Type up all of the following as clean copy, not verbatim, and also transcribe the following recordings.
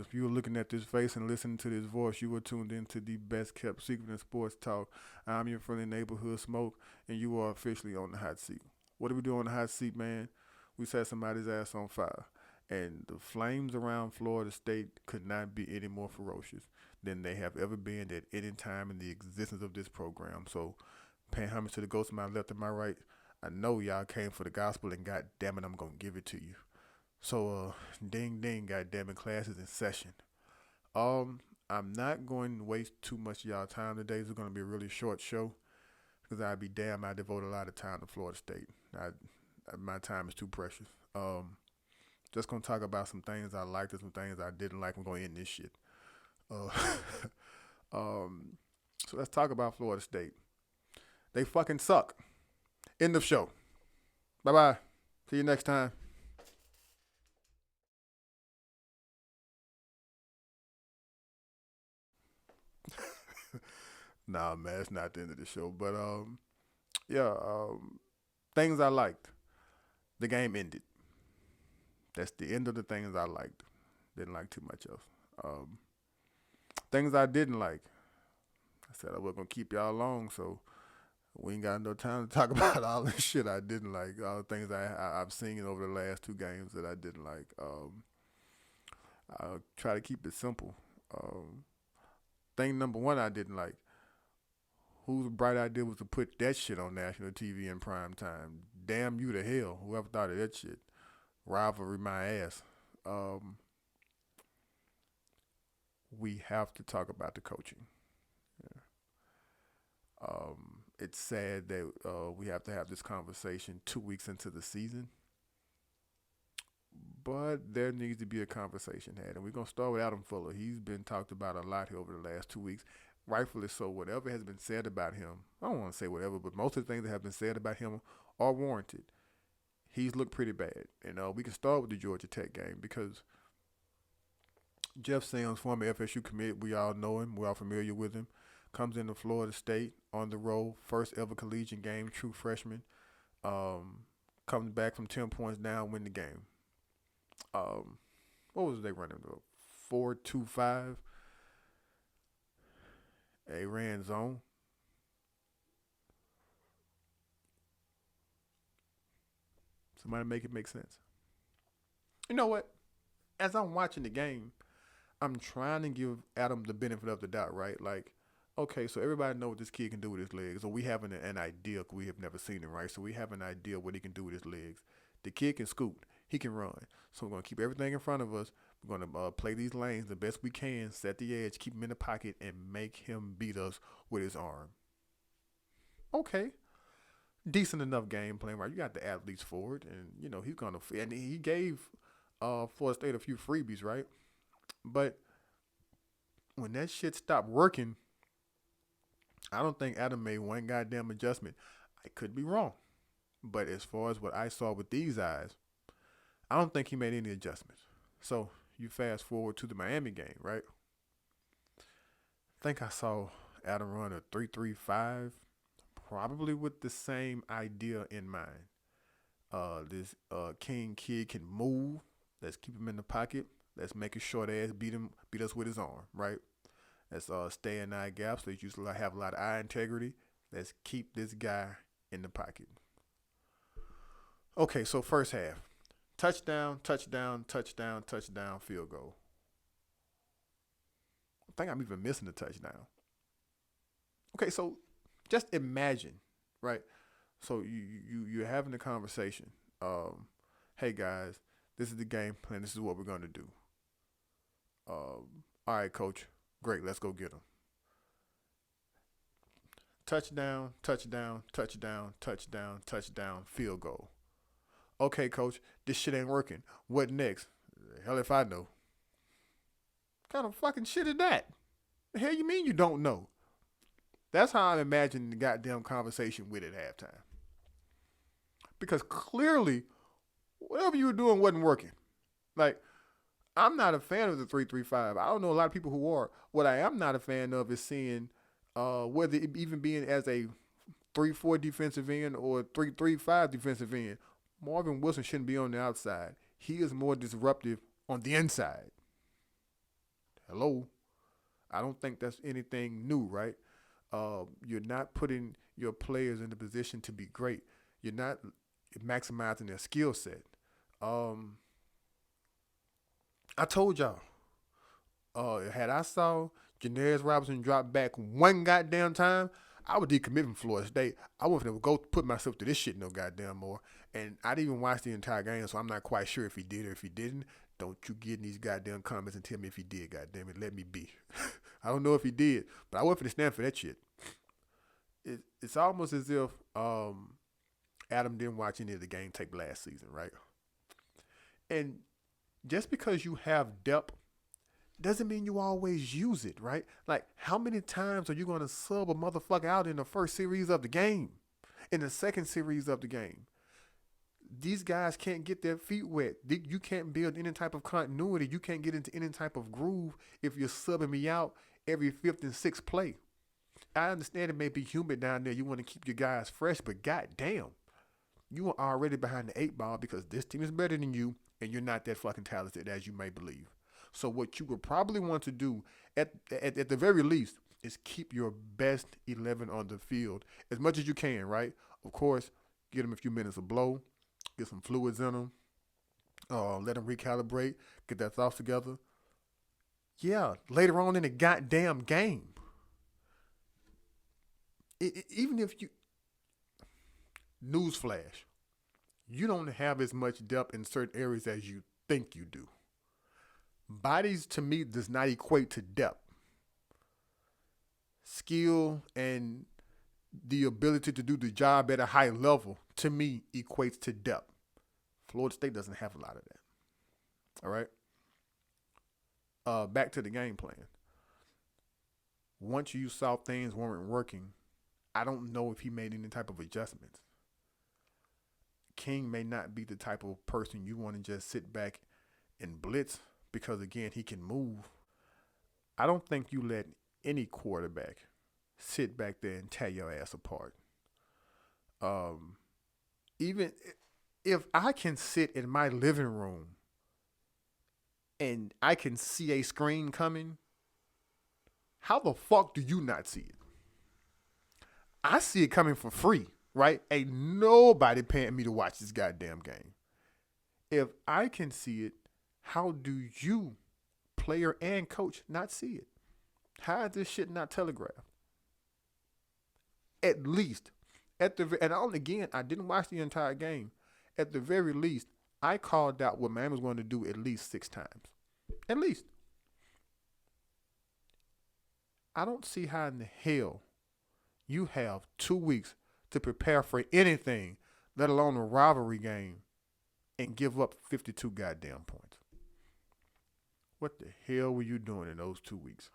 if you were looking at this face and listening to this voice, you were tuned into the best kept secret in sports talk. I'm your friendly neighborhood Smoke, and you are officially on the hot seat. What do we do on the hot seat, man? We set somebody's ass on fire. And the flames around Florida State could not be any more ferocious than they have ever been at any time in the existence of this program. So, paying homage to the ghosts of my left and my right, I know y'all came for the gospel, and god damn it, I'm gonna give it to you. So, ding ding, goddamn it, class is in session. Um, I'm not going to waste too much of y'all time today. This is going to be a really short show because I'd be damn, I devote a lot of time to Florida State. My time is too precious. Just gonna talk about some things I liked and some things I didn't like. I'm gonna end this shit. Uh, so let's talk about Florida State. They fucking suck. End of show. Bye bye. See you next time. Nah, man, it's not the end of the show. But yeah, things I liked. The game ended. That's the end of the things I liked. Didn't like too much else. Um, things I didn't like. I said I wasn't gonna keep y'all long, so we ain't got no time to talk about all the shit I didn't like. All the things I've seen over the last two games that I didn't like. I'll try to keep it simple. Um, thing number one I didn't like. Whose bright idea was to put that shit on national TV in prime time? Damn you to hell, whoever thought of that shit. Rivalry my ass. Um, we have to talk about the coaching. Yeah. It's sad that we have to have this conversation 2 weeks into the season, but there needs to be a conversation had, and we're gonna start with Adam Fuller. He's been talked about a lot here over the last 2 weeks, rightfully so. Whatever has been said about him, I don't want to say whatever, but most of the things that have been said about him are warranted. He's looked pretty bad, and we can start with the Georgia Tech game because Jeff Sims, former FSU commit, we all know him, we're all familiar with him, comes into Florida State on the road, first ever collegiate game, true freshman. Um, comes back from 10 points down, win the game. Um, what was they running? 4-2-5. They ran zone. Somebody make it make sense. You know what? As I'm watching the game, I'm trying to give Adam the benefit of the doubt, right? Like, okay, so everybody know what this kid can do with his legs. So we have an idea. We have never seen him, right? So we have an idea what he can do with his legs. The kid can scoot. He can run. So we're going to keep everything in front of us. We're going to play these lanes the best we can, set the edge, keep him in the pocket, and make him beat us with his arm. Okay. Decent enough game plan, right? You got the athletes for it, and, he's going to, and he gave Florida State a few freebies, right? But when that shit stopped working, I don't think Adam made one goddamn adjustment. I could be wrong. But as far as what I saw with these eyes, I don't think he made any adjustments. So you fast forward to the Miami game, right? I think I saw Adam run a 3-3-5, probably with the same idea in mind. This King kid can move. Let's keep him in the pocket. Let's make his short ass beat us with his arm, right? Let's stay in eye gaps. Let's usually have a lot of eye integrity. Let's keep this guy in the pocket. Okay, so first half. Touchdown, touchdown, touchdown, touchdown, field goal. I think I'm even missing a touchdown. Okay, so just imagine, right? So you're having a conversation. Hey guys, this is the game plan. This is what we're gonna do. All right, coach. Great, let's go get him. Touchdown, touchdown, touchdown, touchdown, touchdown, field goal. Okay, coach, this shit ain't working. What next? Hell if I know. What kind of fucking shit is that? The hell you mean you don't know? That's how I'm imagining the goddamn conversation with at halftime. Because clearly, whatever you were doing wasn't working. Like, I'm not a fan of the 3-3-5. I don't know a lot of people who are. What I am not a fan of is seeing whether it even being as a 3-4 defensive end or 3-3-5 defensive end. Marvin Wilson shouldn't be on the outside. He is more disruptive on the inside. Hello? I don't think that's anything new, right? You're not putting your players in the position to be great. You're not maximizing their skill set. Um, I told y'all, had I saw Janarius Robinson drop back one goddamn time, I would decommit from Florida State. I wouldn't even go put myself through this shit no goddamn more. And I didn't even watch the entire game, so I'm not quite sure if he did or if he didn't. Don't you get in these goddamn comments and tell me if he did, goddamn it. Let me be. I don't know if he did, but I wasn't finna stand for that shit. It's almost as if Adam didn't watch any of the game tape last season, right? And just because you have depth doesn't mean you always use it, right? Like, how many times are you going to sub a motherfucker out in the first series of the game? In the second series of the game? These guys can't get their feet wet. You can't build any type of continuity. You can't get into any type of groove if you're subbing me out every fifth and sixth play. I understand it may be humid down there. You want to keep your guys fresh, but goddamn, you are already behind the eight ball because this team is better than you, and you're not that fucking talented as you may believe. So what you would probably want to do at the very least is keep your best 11 on the field as much as you can, right? Of course, get them a few minutes of blow, get some fluids in them, let them recalibrate, get their thoughts together. Yeah, later on in the goddamn game, even if you, newsflash, you don't have as much depth in certain areas as you think you do. Bodies, to me, does not equate to depth. Skill and the ability to do the job at a high level, to me, equates to depth. Florida State doesn't have a lot of that. All right? Back to the game plan. Once you saw things weren't working, I don't know if he made any type of adjustments. King may not be the type of person you want to just sit back and blitz because, again, he can move. I don't think you let any quarterback sit back there and tear your ass apart. Even if I can sit in my living room and I can see a screen coming, how the fuck do you not see it? I see it coming for free, right? Ain't nobody paying me to watch this goddamn game. If I can see it, how do you, player and coach, not see it? How is this shit not telegraphed? At least, I didn't watch the entire game. At the very least, I called out what man was going to do at least 6 times. At least. I don't see how in the hell you have 2 weeks to prepare for anything, let alone a rivalry game, and give up 52 goddamn points. What the hell were you doing in those 2 weeks?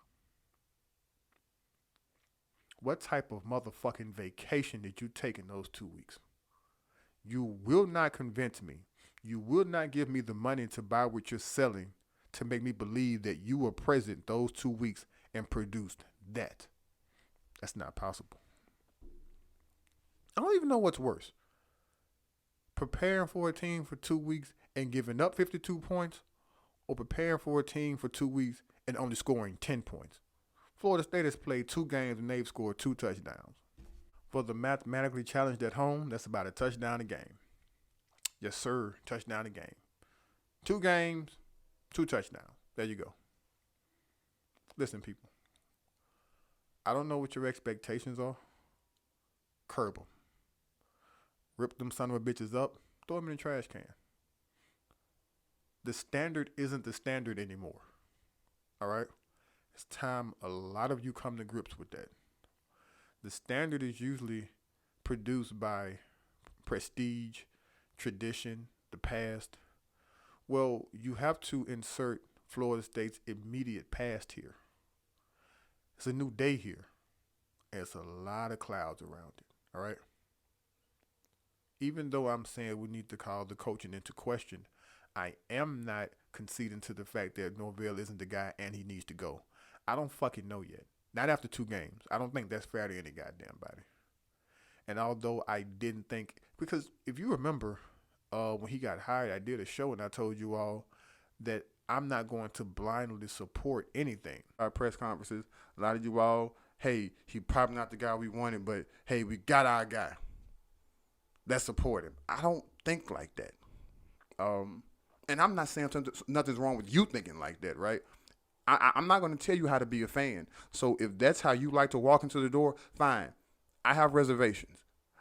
What type of motherfucking vacation did you take in those 2 weeks? You will not convince me. You will not give me the money to buy what you're selling to make me believe that you were present those 2 weeks and produced that. That's not possible. I don't even know what's worse. Preparing for a team for 2 weeks and giving up 52 points, or preparing for a team for 2 weeks and only scoring 10 points. Florida State has played 2 games and they've scored 2 touchdowns. For the mathematically challenged at home, that's about a touchdown a game. Yes, sir, touchdown a game. 2 games, 2 touchdowns. There you go. Listen, people. I don't know what your expectations are. Curb them. Rip them son of a bitches up. Throw them in the trash can. The standard isn't the standard anymore. All right? It's time a lot of you come to grips with that. The standard is usually produced by prestige, tradition, the past. Well, you have to insert Florida State's immediate past here. It's a new day here. And it's a lot of clouds around it. All right? Even though I'm saying we need to call the coaching into question, I am not conceding to the fact that Norvell isn't the guy and he needs to go. I don't fucking know yet. Not after 2 games. I don't think that's fair to any goddamn body. And although I didn't think, because if you remember, when he got hired, I did a show and I told you all that I'm not going to blindly support anything. Our press conferences, a lot of you all, hey, he probably not the guy we wanted, but hey, we got our guy. Let's support him. I don't think like that. And I'm not saying nothing's wrong with you thinking like that, right? I'm not going to tell you how to be a fan. So if that's how you like to walk into the door, fine. I have reservations.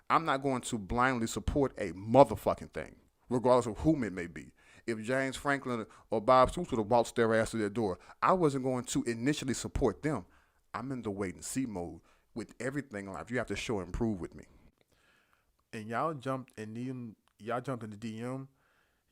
I'm not going to blindly support a motherfucking thing, regardless of whom it may be. If James Franklin or Bob Stoops would have waltzed their ass to their door, I wasn't going to initially support them. I'm in the wait and see mode. With everything in life, you have to show and prove with me. And y'all jumped in the DM.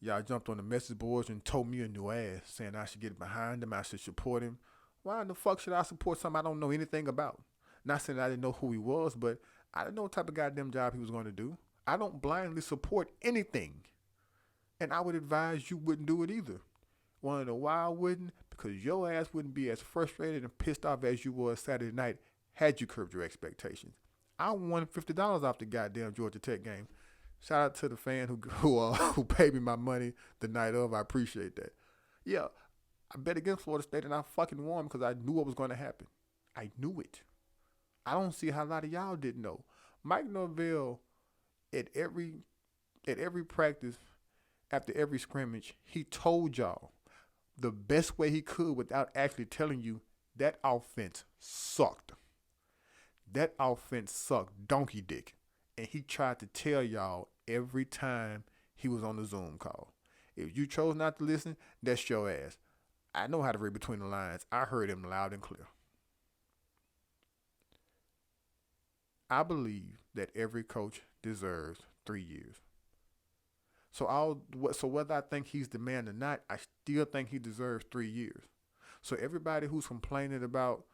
Y'all jumped on the message boards and told me a new ass, saying I should get behind him, I should support him. Why in the fuck should I support something I don't know anything about? Not saying I didn't know who he was, but I didn't know what type of goddamn job he was going to do. I don't blindly support anything. And I would advise you wouldn't do it either. Want to know why I wouldn't? Because your ass wouldn't be as frustrated and pissed off as you were Saturday night had you curbed your expectations. I won $50 off the goddamn Georgia Tech game. Shout out to the fan who paid me my money the night of. I appreciate that. Yeah, I bet against Florida State and I fucking won because I knew what was going to happen. I knew it. I don't see how a lot of y'all didn't know. Mike Norvell, at every practice, after every scrimmage, he told y'all the best way he could without actually telling you that offense sucked. That offense sucked donkey dick. And he tried to tell y'all every time he was on the Zoom call. If you chose not to listen, that's your ass. I know how to read between the lines. I heard him loud and clear. I believe that every coach deserves 3 years. So whether I think he's the man or not, I still think he deserves 3 years. So everybody who's complaining about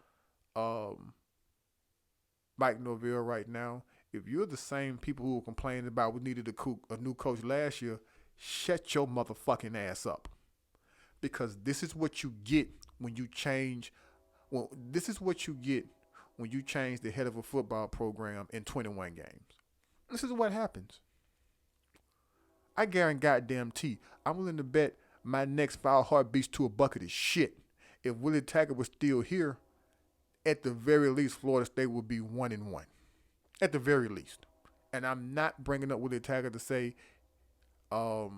Mike Norvell right now, if you're the same people who were complaining about we needed a new coach last year, shut your motherfucking ass up. Because this is what you get when you change. Well, this is what you get when you change the head of a football program in 21 games. This is what happens. I guarantee I'm willing to bet my next 5 heartbeats to a bucket of shit. If Willie Taggart was still here, at the very least, Florida State would be 1-1. At the very least. And I'm not bringing up Willie Taggart to say, well,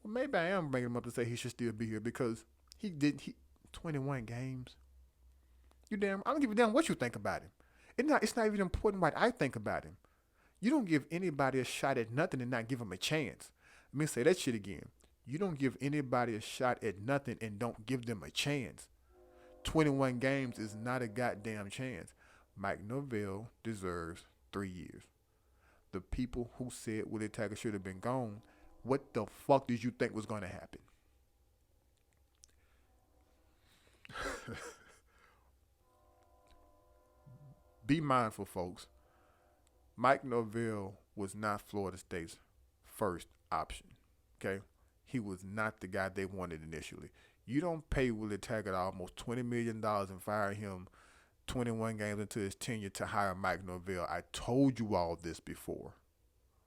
maybe I am bringing him up to say he should still be here because he 21 games. I don't give a damn what you think about him. It's not even important what I think about him. You don't give anybody a shot at nothing and not give them a chance. Let me say that shit again. You don't give anybody a shot at nothing and don't give them a chance. 21 games is not a goddamn chance. Mike Norvell deserves 3 years. The people who said Willie Taggart should have been gone, what the fuck did you think was going to happen? Be mindful, folks. Mike Norvell was not Florida State's first option, okay? He was not the guy they wanted initially. You don't pay Willie Taggart almost $20 million and fire him 21 games into his tenure to hire Mike Norvell. I told you all this before,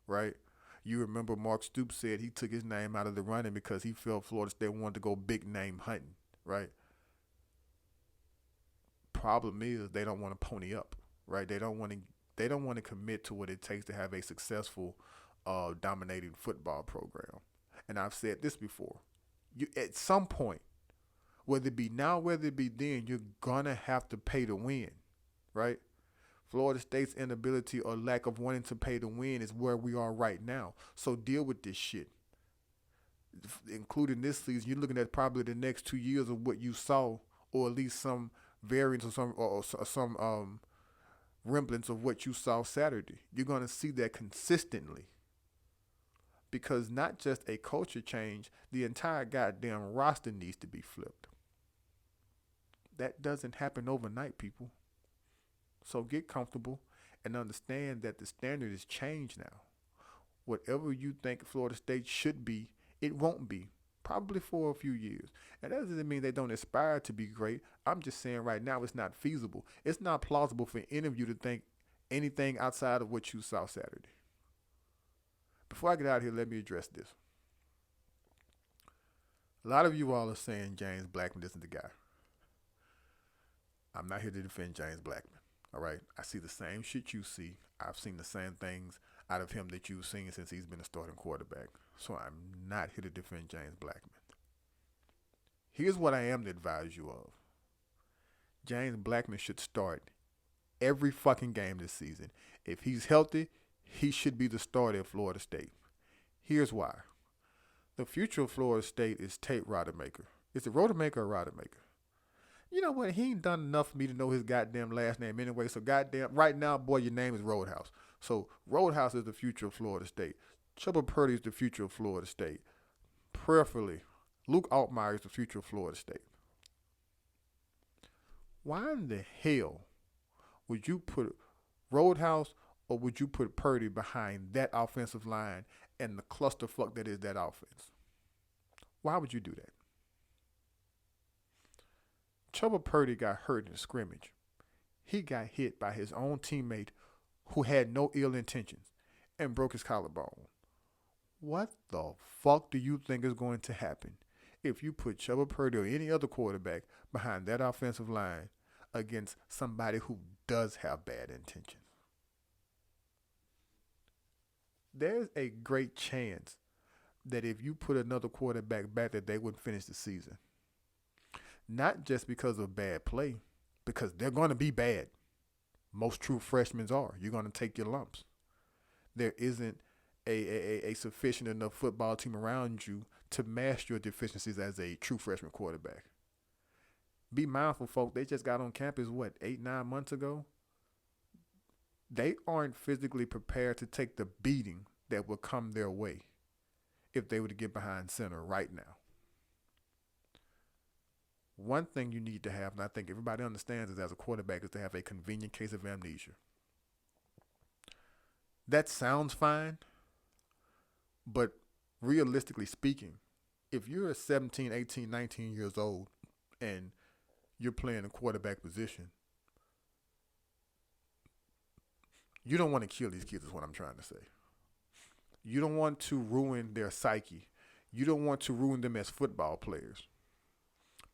right? You remember Mark Stoops said he took his name out of the running because he felt Florida State wanted to go big name hunting, right? Problem is they don't want to pony up, right? They don't want to commit to what it takes to have a successful dominating football program. And I've said this before. You at some point, whether it be now, whether it be then, you're going to have to pay to win, right? Florida State's inability or lack of wanting to pay to win is where we are right now. So deal with this shit. Including this season, you're looking at probably the next 2 years of what you saw, or at least some variance or some remnants of what you saw Saturday. You're going to see that consistently. Because not just a culture change, the entire goddamn roster needs to be flipped. That doesn't happen overnight, people. So get comfortable and understand that the standard is changed now. Whatever you think Florida State should be, it won't be. Probably for a few years. And that doesn't mean they don't aspire to be great. I'm just saying right now it's not feasible. It's not plausible for any of you to think anything outside of what you saw Saturday. Before I get out of here, let me address this. A lot of you all are saying James Blackman isn't the guy. I'm not here to defend James Blackman. All right. I see the same shit you see. I've seen the same things out of him that you've seen since he's been a starting quarterback. So I'm not here to defend James Blackman. Here's what I am to advise you of. James Blackman should start every fucking game this season. If he's healthy, he should be the starter at Florida State. Here's why. The future of Florida State is Tate Rodemaker. Is it Rodemaker or Rodemaker? You know what? He ain't done enough for me to know his goddamn last name anyway. So goddamn, right now, boy, your name is Roadhouse. So Roadhouse is the future of Florida State. Chuba Purdy is the future of Florida State. Prayerfully, Luke Altmaier is the future of Florida State. Why in the hell would you put Roadhouse or would you put Purdy behind that offensive line and the clusterfuck that is that offense? Why would you do that? Chuba Purdy got hurt in a scrimmage. He got hit by his own teammate who had no ill intentions and broke his collarbone. What the fuck do you think is going to happen if you put Chuba Purdy or any other quarterback behind that offensive line against somebody who does have bad intentions? There's a great chance that if you put another quarterback back that they wouldn't finish the season. Not just because of bad play, because they're going to be bad. Most true freshmen are. You're going to take your lumps. There isn't a sufficient enough football team around you to mask your deficiencies as a true freshman quarterback. Be mindful, folks. They just got on campus, 8-9 months ago? They aren't physically prepared to take the beating that will come their way if they were to get behind center right now. One thing you need to have, and I think everybody understands this as a quarterback, is to have a convenient case of amnesia. That sounds fine, but realistically speaking, if you're 17, 18, 19 years old and you're playing a quarterback position, you don't want to kill these kids is what I'm trying to say. You don't want to ruin their psyche. You don't want to ruin them as football players.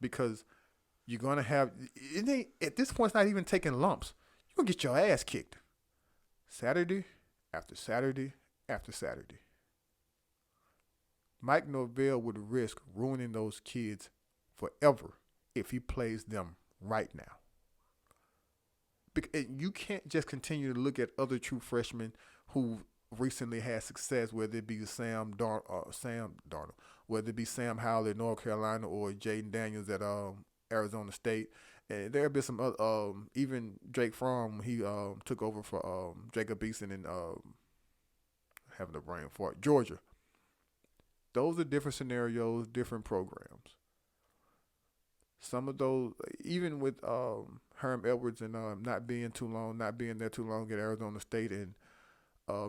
Because you're going to have, at this point, it's not even taking lumps. You're going to get your ass kicked. Saturday after Saturday after Saturday. Mike Norvell would risk ruining those kids forever if he plays them right now. You can't just continue to look at other true freshmen who recently had success, whether it be Sam Darnold, whether it be Sam Howell at North Carolina or Jaden Daniels at Arizona State. And there have been some other, even Drake Fromm, he took over for Jacob Eason in having a brain fart, Georgia. Those are different scenarios, different programs. Some of those, even with Herm Edwards and not being there too long at Arizona State, and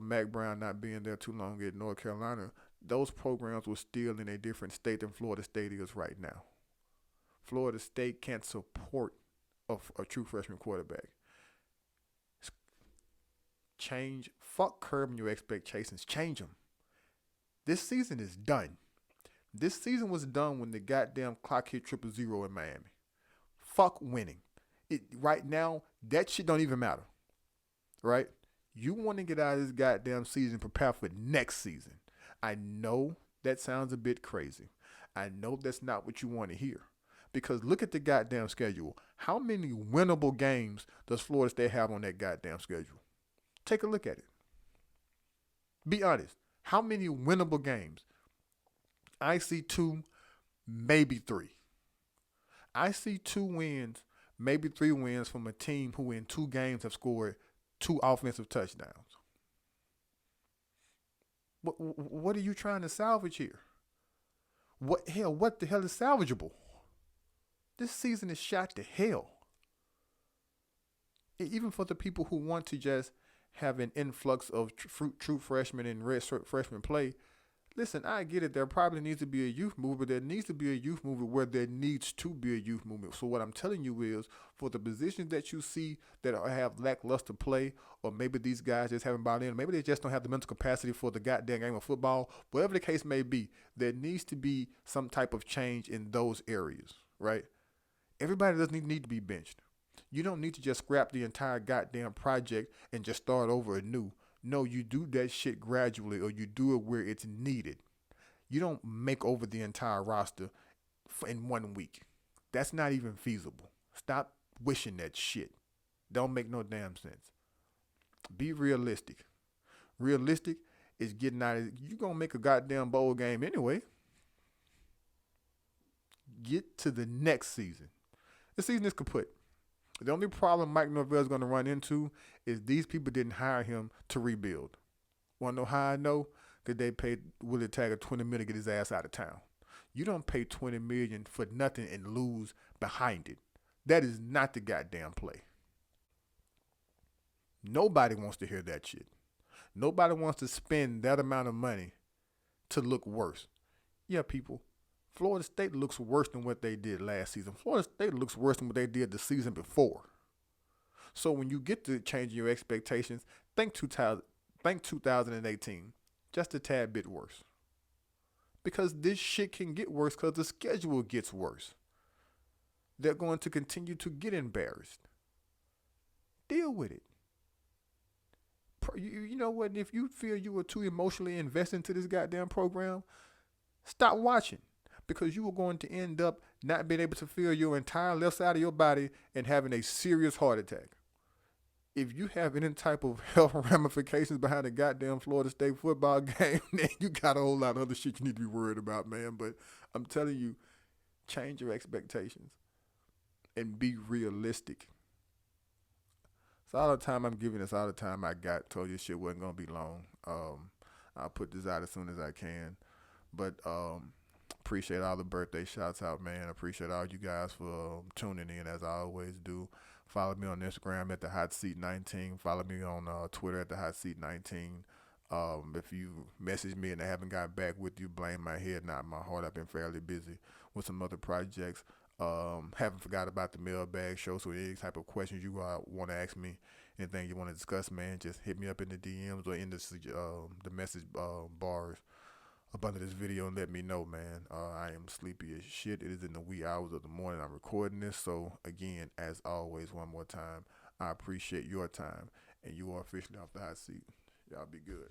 Mac Brown not being there too long at North Carolina, those programs were still in a different state than Florida State is right now. Florida State can't support a true freshman quarterback. Fuck curbing your expectations. Change them. This season is done. This season was done when the goddamn clock hit 0-0 in Miami. Fuck winning. Right now, that shit don't even matter. Right? You want to get out of this goddamn season, prepare for next season. I know that sounds a bit crazy. I know that's not what you want to hear. Because look at the goddamn schedule. How many winnable games does Florida State have on that goddamn schedule? Take a look at it. Be honest. How many winnable games? I see 2, maybe 3. I see 2 wins, maybe 3 wins from a team who in 2 games have scored 2 offensive touchdowns. What are you trying to salvage here? What the hell is salvageable? This season is shot to hell. Even for the people who want to just have an influx of true freshmen and redshirt freshmen play, Listen, I get it. There probably needs to be a youth movement. There needs to be a youth movement where there needs to be a youth movement. So what I'm telling you is, for the positions that you see that have lackluster play, or maybe these guys just haven't bought in, maybe they just don't have the mental capacity for the goddamn game of football. Whatever the case may be, there needs to be some type of change in those areas, right? Everybody doesn't need to be benched. You don't need to just scrap the entire goddamn project and just start over anew. No, you do that shit gradually, or you do it where it's needed. You don't make over the entire roster in 1 week. That's not even feasible. Stop wishing that shit. Don't make no damn sense. Be realistic. Realistic is getting out of it. You're going to make a goddamn bowl game anyway. Get to the next season. The season is kaput. The only problem Mike Norvell is going to run into is these people didn't hire him to rebuild. Want to know how I know? Because they paid Willie Taggart $20 million to get his ass out of town. You don't pay $20 million for nothing and lose behind it. That is not the goddamn play. Nobody wants to hear that shit. Nobody wants to spend that amount of money to look worse. Yeah, people. Florida State looks worse than what they did last season. Florida State looks worse than what they did the season before. So when you get to changing your expectations, think 2018, just a tad bit worse. Because this shit can get worse because the schedule gets worse. They're going to continue to get embarrassed. Deal with it. You know what? If you feel you were too emotionally invested into this goddamn program, stop watching. Because you are going to end up not being able to feel your entire left side of your body and having a serious heart attack. If you have any type of health ramifications behind a goddamn Florida State football game, then you got a whole lot of other shit you need to be worried about, man. But I'm telling you, change your expectations and be realistic. It's all the time I'm giving. It's all the time I got. Told you this shit wasn't going to be long. I'll put this out as soon as I can. But appreciate all the birthday shouts out, man. Appreciate all you guys for tuning in, as I always do. Follow me on Instagram at the Hot Seat 19. Follow me on Twitter at the Hot Seat 19. If you message me and I haven't got back with you, blame my head, not my heart. I've been fairly busy with some other projects. Haven't forgot about the mailbag show. So any type of questions you want to ask me, anything you want to discuss, man, just hit me up in the DMs or in the message bars up under this video and let me know, man. I am sleepy as shit. It is in the wee hours of the morning I'm recording this. So again, as always, one more time, I appreciate your time, and you are officially off the hot seat. Y'all be good.